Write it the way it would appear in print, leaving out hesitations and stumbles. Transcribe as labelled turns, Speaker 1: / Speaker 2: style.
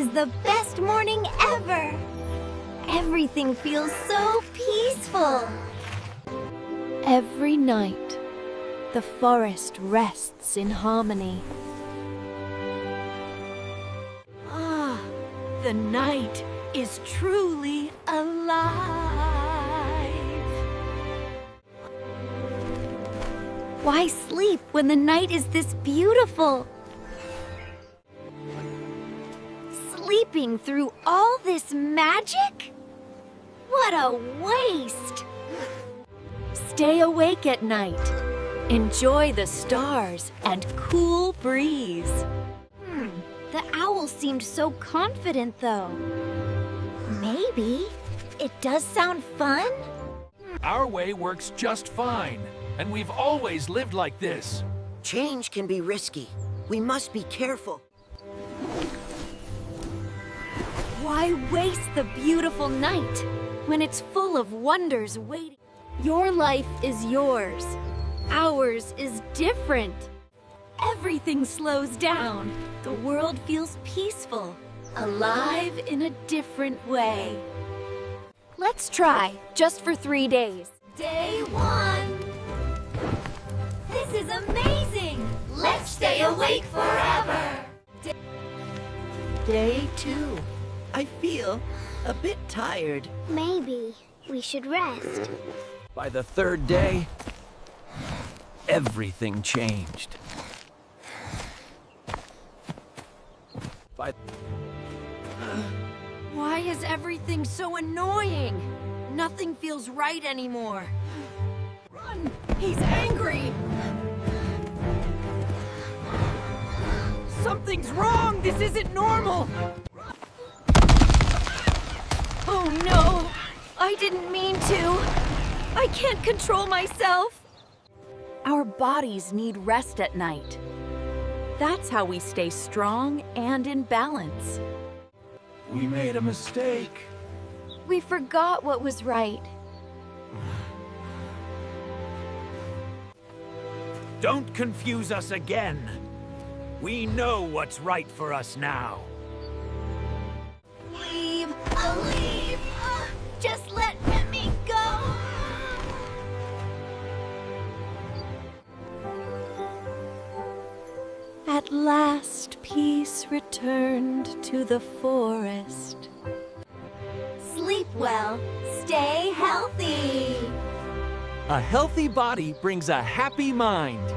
Speaker 1: is the best morning ever! Everything feels so peaceful!
Speaker 2: Every night, the forest rests in harmony.
Speaker 3: Ah, the night is truly alive.
Speaker 1: Why sleep when the night is this beautiful? Sleeping through all this magic? What a waste!
Speaker 2: Stay awake at night. Enjoy the stars and cool breeze.
Speaker 1: The owl seemed so confident, though. Maybe it does sound fun?
Speaker 4: Our way works just fine, and we've always lived like this.
Speaker 5: Change can be risky. We must be careful.
Speaker 2: Why waste the beautiful night when it's full of wonders waiting? Your life is yours. Ours is different. Everything slows down. The world feels peaceful, alive in a different way. Let's try, just for 3 days.
Speaker 1: Day 1! This is amazing! Let's stay awake forever!
Speaker 5: Day 2. I feel a bit tired.
Speaker 1: Maybe we should rest.
Speaker 6: By the 3rd day, everything changed.
Speaker 3: Why is everything so annoying? Nothing feels right anymore. Run! He's angry! Something's wrong! This isn't normal!
Speaker 2: Oh no! I didn't mean to! I can't control myself! Our bodies need rest at night. That's how we stay strong and in balance.
Speaker 4: We made a mistake.
Speaker 2: We forgot what was right.
Speaker 4: Don't confuse us again. We know what's right for us now.
Speaker 1: Leave! Leave! Just let me go!
Speaker 2: At last, peace returned to the forest.
Speaker 1: Sleep well, stay healthy!
Speaker 6: A healthy body brings a happy mind.